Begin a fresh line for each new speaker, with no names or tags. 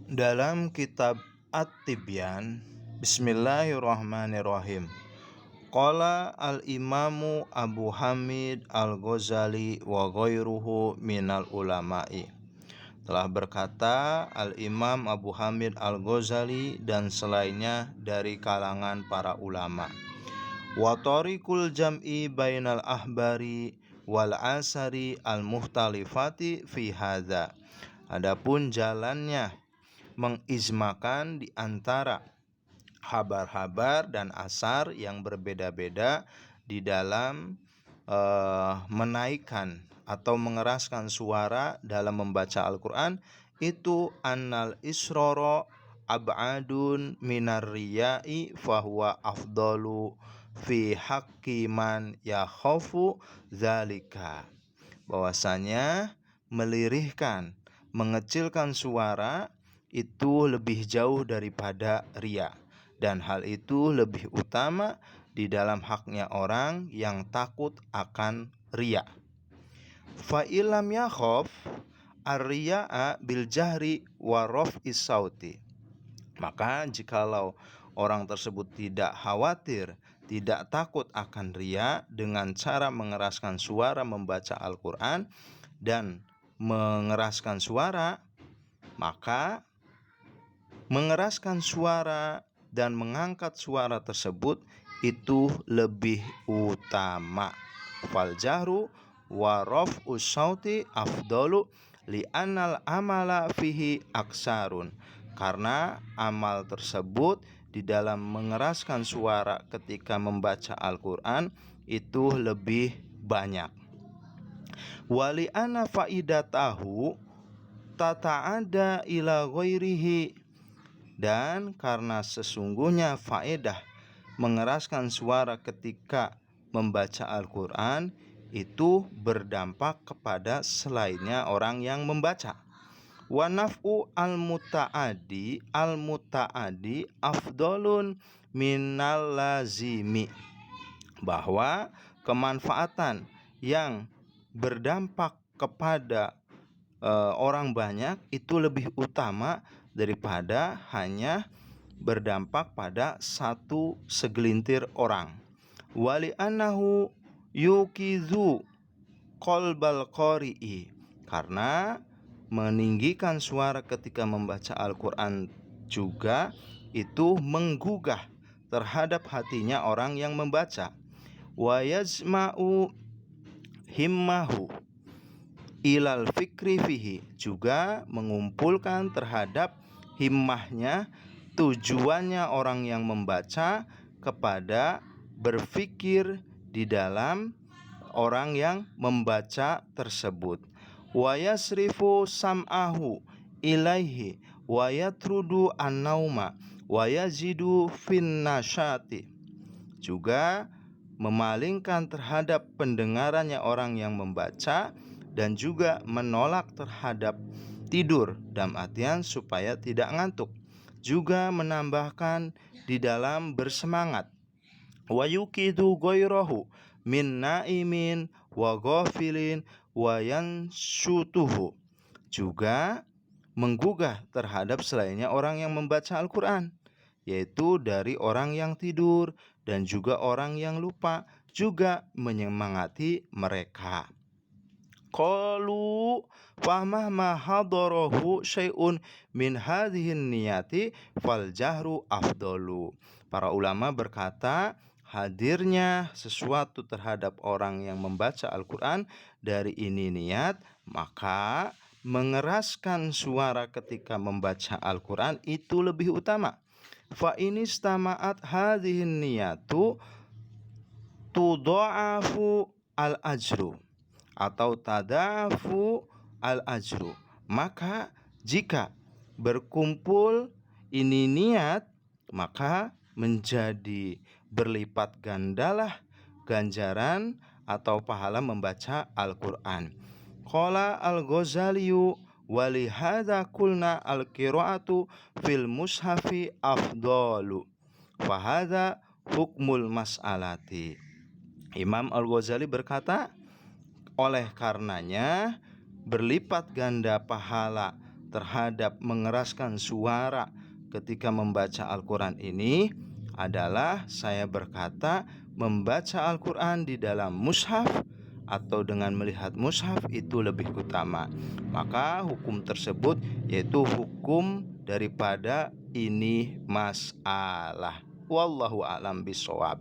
Dalam kitab At-Tibyan, Bismillahirrahmanirrahim. Qala al-imamu Abu Hamid al-Ghazali wa ghairuhu minal ulama'i. Telah berkata al-imam Abu Hamid al-Ghazali dan selainnya dari kalangan para ulama. Wa tariqul jam'i bainal ahbari wal asari al-muhtalifati fi hadza. Adapun jalannya mengizmakan di antara kabar-kabar dan asar yang berbeda-beda di dalam menaikkan atau mengeraskan suara dalam membaca Al-Quran, itu annal isroro ab'adun minar riyai fahuwa afdalu fi haqqi man yakhafu zalika. Bahwasanya melirihkan, mengecilkan suara itu lebih jauh daripada riya, dan hal itu lebih utama di dalam haknya orang yang takut akan riya. Fa ilam yakhaf ar-riya'a bil jahri wa raf'is sauti. Maka jikalau orang tersebut tidak khawatir, tidak takut akan riya dengan cara mengeraskan suara membaca Al-Quran dan mengeraskan suara, maka mengeraskan suara dan mengangkat suara tersebut itu lebih utama. Fal jahru wa raf'us sauti afdalu li'annal amala fihi aksarun. Karena amal tersebut di dalam mengeraskan suara ketika membaca Al-Quran itu lebih banyak. Wali anna faidatahu tata'ada ila ghairihi. Dan karena sesungguhnya faedah mengeraskan suara ketika membaca Al-Quran itu berdampak kepada selainnya orang yang membaca. Wa naf'u al-muta'adi afdolun minal lazimi. Bahwa kemanfaatan yang berdampak kepada orang banyak itu lebih utama daripada hanya berdampak pada satu segelintir orang. Wali annahu yukizu qalbal qari'i. Karena meninggikan suara ketika membaca Al-Quran juga itu menggugah terhadap hatinya orang yang membaca. Wa yazma'u himmahu ilal fikri fihi. Juga mengumpulkan terhadap himmahnya, tujuannya orang yang membaca kepada berfikir di dalam orang yang membaca tersebut. Wa yasrifu sam'ahu ilaihi wa yatrudu an-nauma wa yazidu fin nasyati. Juga memalingkan terhadap pendengarannya orang yang membaca dan juga menolak terhadap tidur, dalam artian supaya tidak ngantuk. Juga menambahkan di dalam bersemangat. Wa yukidu ghairahu min naimin wa ghafilin wa yansyutuhu. Juga menggugah terhadap selainnya orang yang membaca Al-Quran, yaitu dari orang yang tidur dan juga orang yang lupa, juga menyemangati mereka. Qalu famahma hadarahu syai'un min hadhihin niyati fal jahru afdalu. Para ulama berkata, hadirnya sesuatu terhadap orang yang membaca Al-Quran dari ini niat, maka mengeraskan suara ketika membaca Al-Quran itu lebih utama. Fa inistama'at hadhihin niyatu tudha'afu al-ajru atau tadafu al-ajru. Maka jika berkumpul ini niat, maka menjadi berlipat gandalah ganjaran atau pahala membaca Al-Quran. Qala al-Ghazaliyu wali hadza kulna al-qira'atu fil mushafi afdalu fa hadza hukmul mas'alati. Imam Al-Ghazali berkata, oleh karenanya berlipat ganda pahala terhadap mengeraskan suara ketika membaca Al-Quran ini adalah saya berkata membaca Al-Quran di dalam mushaf atau dengan melihat mushaf itu lebih utama. Maka hukum tersebut yaitu hukum daripada ini masalah. Wallahu a'lam bishawab.